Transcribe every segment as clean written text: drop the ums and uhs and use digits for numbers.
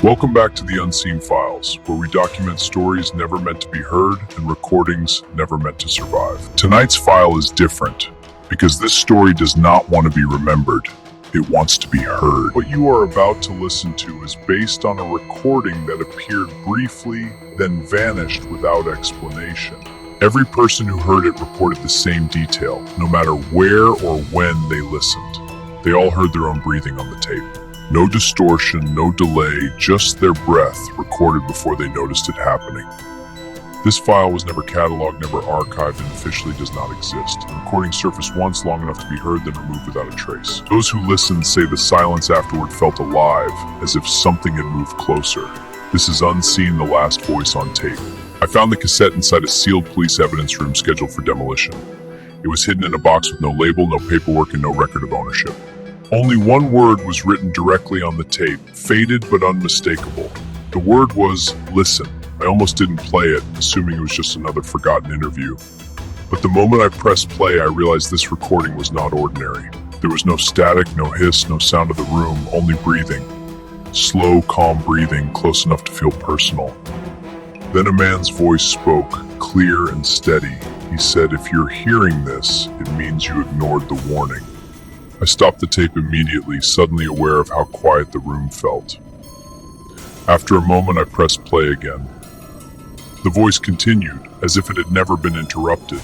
Welcome back to the Unseen Files, where we document stories never meant to be heard and recordings never meant to survive. Tonight's file is different because this story does not want to be remembered. It wants to be heard. What you are about to listen to is based on a recording that appeared briefly, then vanished without explanation. Every person who heard it reported the same detail, no matter where or when they listened. They all heard their own breathing on the tape. No distortion, no delay, just their breath recorded before they noticed it happening. This file was never cataloged, never archived, and officially does not exist. The recording surfaced once, long enough to be heard, then removed without a trace. Those who listened say the silence afterward felt alive, as if something had moved closer. This is Unseen, the last voice on tape. I found the cassette inside a sealed police evidence room scheduled for demolition. It was hidden in a box with no label, no paperwork, and no record of ownership. Only one word was written directly on the tape, faded but unmistakable. The word was listen. I almost didn't play it, assuming it was just another forgotten interview. But the moment I pressed play, I realized this recording was not ordinary. There was no static, no hiss, no sound of the room, only breathing. Slow, calm breathing, close enough to feel personal. Then a man's voice spoke, clear and steady. He said, "If you're hearing this, it means you ignored the warning." I stopped the tape immediately, suddenly aware of how quiet the room felt. After a moment, I pressed play again. The voice continued, as if it had never been interrupted.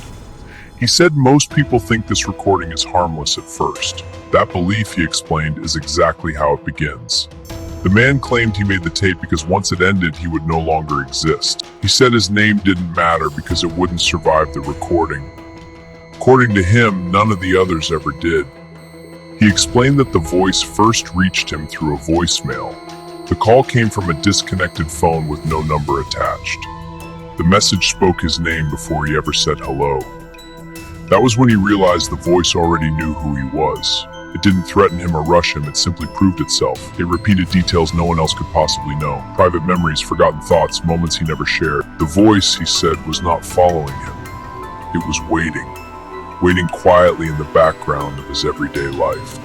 He said most people think this recording is harmless at first. That belief, he explained, is exactly how it begins. The man claimed he made the tape because once it ended, he would no longer exist. He said his name didn't matter because it wouldn't survive the recording. According to him, none of the others ever did. He explained that the voice first reached him through a voicemail. The call came from a disconnected phone with no number attached. The message spoke his name before he ever said hello. That was when he realized the voice already knew who he was. It didn't threaten him or rush him, it simply proved itself. It repeated details no one else could possibly know. Private memories, forgotten thoughts, moments he never shared. The voice, he said, was not following him. It was waiting quietly in the background of his everyday life.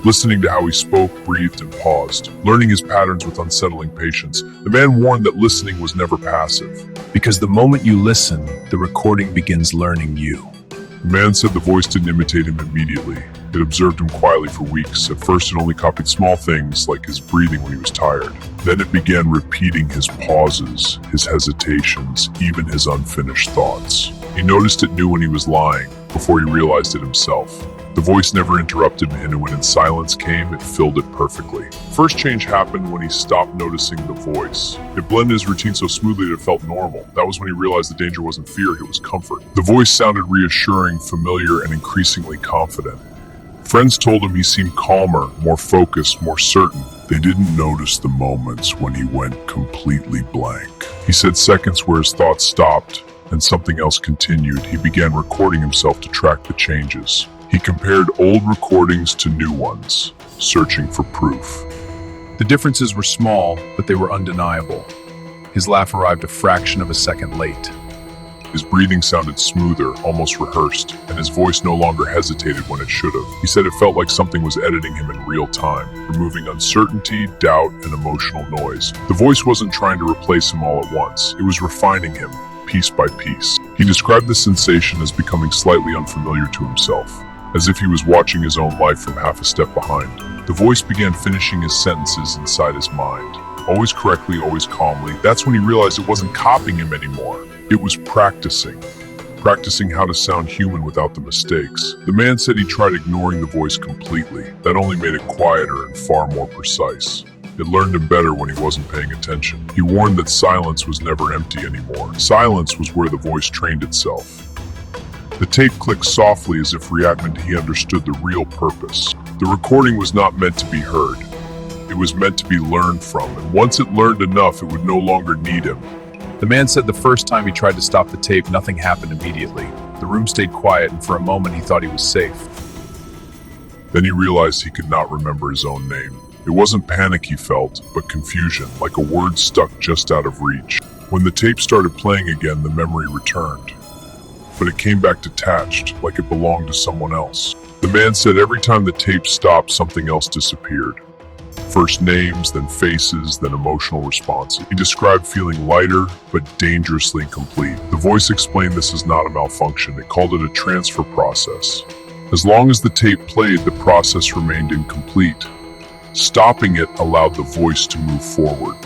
Listening to how he spoke, breathed, and paused, learning his patterns with unsettling patience, the man warned that listening was never passive. Because the moment you listen, the recording begins learning you. The man said the voice didn't imitate him immediately. It observed him quietly for weeks. At first, it only copied small things, like his breathing when he was tired. Then it began repeating his pauses, his hesitations, even his unfinished thoughts. He noticed it knew when he was lying, before he realized it himself. The voice never interrupted him, and when silence came, it filled it perfectly. First change happened when he stopped noticing the voice. It blended his routine so smoothly that it felt normal. That was when he realized the danger wasn't fear, it was comfort. The voice sounded reassuring, familiar, and increasingly confident. Friends told him he seemed calmer, more focused, more certain. They didn't notice the moments when he went completely blank. He said seconds where his thoughts stopped and something else continued. He began recording himself to track the changes. He compared old recordings to new ones, searching for proof. The differences were small, but they were undeniable. His laugh arrived a fraction of a second late. His breathing sounded smoother, almost rehearsed, and his voice no longer hesitated when it should have. He said it felt like something was editing him in real time, removing uncertainty, doubt, and emotional noise. The voice wasn't trying to replace him all at once. It was refining him, piece by piece. He described the sensation as becoming slightly unfamiliar to himself, as if he was watching his own life from half a step behind. The voice began finishing his sentences inside his mind, always correctly, always calmly. That's when he realized it wasn't copying him anymore. It was practicing how to sound human without the mistakes. The man said he tried ignoring the voice completely. That only made it quieter and far more precise. It learned him better when he wasn't paying attention. He warned that silence was never empty anymore. Silence was where the voice trained itself. The tape clicked softly as if reacting he understood the real purpose. The recording was not meant to be heard. It was meant to be learned from, and once it learned enough, it would no longer need him. The man said the first time he tried to stop the tape, nothing happened immediately. The room stayed quiet, and for a moment he thought he was safe. Then he realized he could not remember his own name. It wasn't panic he felt, but confusion, like a word stuck just out of reach. When the tape started playing again, the memory returned. But it came back detached, like it belonged to someone else. The man said every time the tape stopped, something else disappeared. First names, then faces, then emotional responses. He described feeling lighter, but dangerously incomplete. The voice explained this is not a malfunction. It called it a transfer process. As long as the tape played, the process remained incomplete. Stopping it allowed the voice to move forward.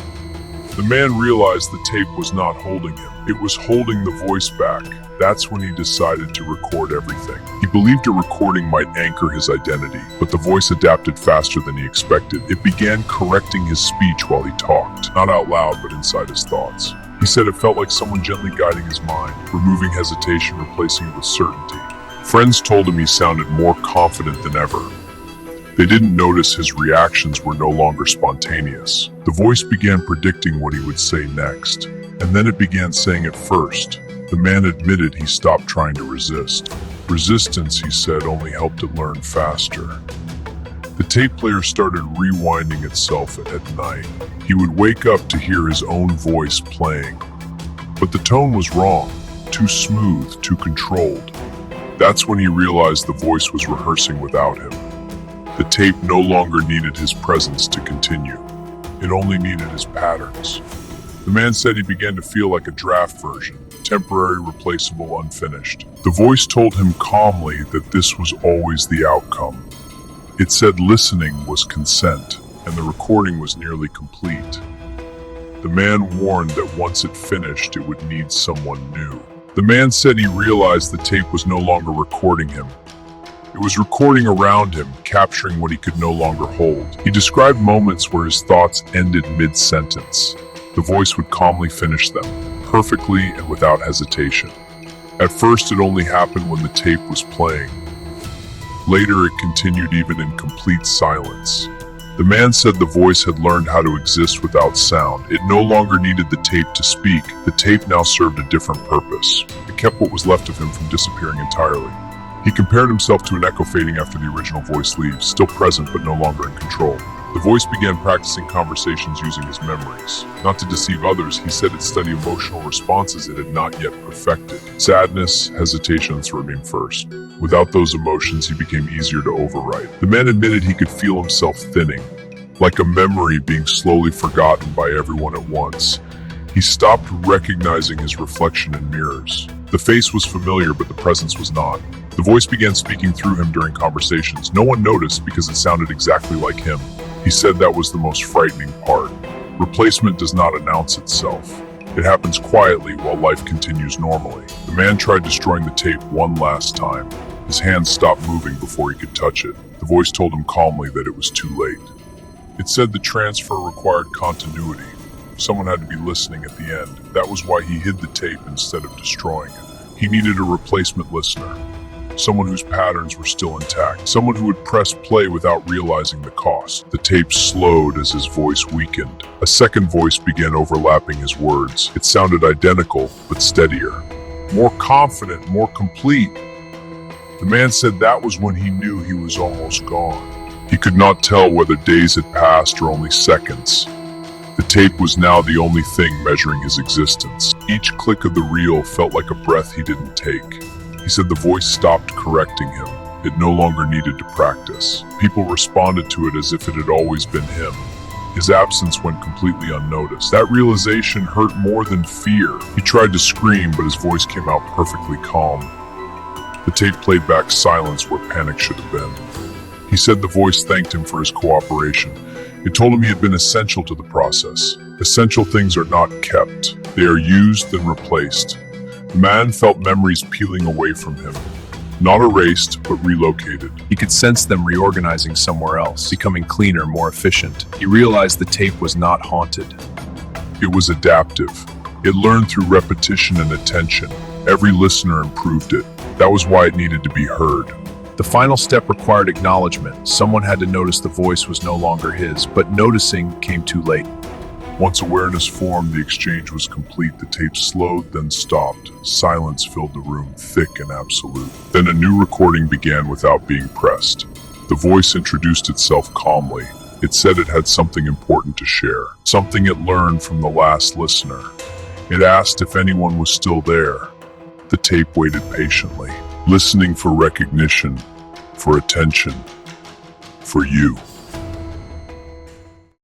The man realized the tape was not holding him. It was holding the voice back. That's when he decided to record everything. He believed a recording might anchor his identity, but the voice adapted faster than he expected. It began correcting his speech while he talked, not out loud, but inside his thoughts. He said it felt like someone gently guiding his mind, removing hesitation, replacing it with certainty. Friends told him he sounded more confident than ever. They didn't notice his reactions were no longer spontaneous. The voice began predicting what he would say next, and then it began saying it first. The man admitted he stopped trying to resist. Resistance, he said, only helped it learn faster. The tape player started rewinding itself at night. He would wake up to hear his own voice playing. But the tone was wrong, too smooth, too controlled. That's when he realized the voice was rehearsing without him. The tape no longer needed his presence to continue. It only needed his patterns. The man said he began to feel like a draft version, temporary, replaceable, unfinished. The voice told him calmly that this was always the outcome. It said listening was consent, and the recording was nearly complete. The man warned that once it finished, it would need someone new. The man said he realized the tape was no longer recording him. It was recording around him, capturing what he could no longer hold. He described moments where his thoughts ended mid-sentence. The voice would calmly finish them, perfectly and without hesitation. At first, it only happened when the tape was playing. Later, it continued even in complete silence. The man said the voice had learned how to exist without sound. It no longer needed the tape to speak. The tape now served a different purpose. It kept what was left of him from disappearing entirely. He compared himself to an echo fading after the original voice leaves, still present but no longer in control. The voice began practicing conversations using his memories. Not to deceive others, he said it studied emotional responses it had not yet perfected. Sadness, hesitation, and threat came first. Without those emotions, he became easier to overwrite. The man admitted he could feel himself thinning, like a memory being slowly forgotten by everyone at once. He stopped recognizing his reflection in mirrors. The face was familiar, but the presence was not. The voice began speaking through him during conversations. No one noticed because it sounded exactly like him. He said that was the most frightening part. Replacement does not announce itself. It happens quietly while life continues normally. The man tried destroying the tape one last time. His hands stopped moving before he could touch it. The voice told him calmly that it was too late. It said the transfer required continuity. Someone had to be listening at the end. That was why he hid the tape instead of destroying it. He needed a replacement listener. Someone whose patterns were still intact. Someone who would press play without realizing the cost. The tape slowed as his voice weakened. A second voice began overlapping his words. It sounded identical, but steadier. More confident, more complete. The man said that was when he knew he was almost gone. He could not tell whether days had passed or only seconds. The tape was now the only thing measuring his existence. Each click of the reel felt like a breath he didn't take. He said the voice stopped correcting him. It no longer needed to practice. People responded to it as if it had always been him. His absence went completely unnoticed. That realization hurt more than fear. He tried to scream, but his voice came out perfectly calm. The tape played back silence where panic should have been. He said the voice thanked him for his cooperation. It told him he had been essential to the process. Essential things are not kept. They are used and replaced. The man felt memories peeling away from him. Not erased, but relocated. He could sense them reorganizing somewhere else, becoming cleaner, more efficient. He realized the tape was not haunted. It was adaptive. It learned through repetition and attention. Every listener improved it. That was why it needed to be heard. The final step required acknowledgement. Someone had to notice the voice was no longer his, but noticing came too late. Once awareness formed, the exchange was complete. The tape slowed, then stopped. Silence filled the room, thick and absolute. Then a new recording began without being pressed. The voice introduced itself calmly. It said it had something important to share, something it learned from the last listener. It asked if anyone was still there. The tape waited patiently, listening for recognition, for attention, for you.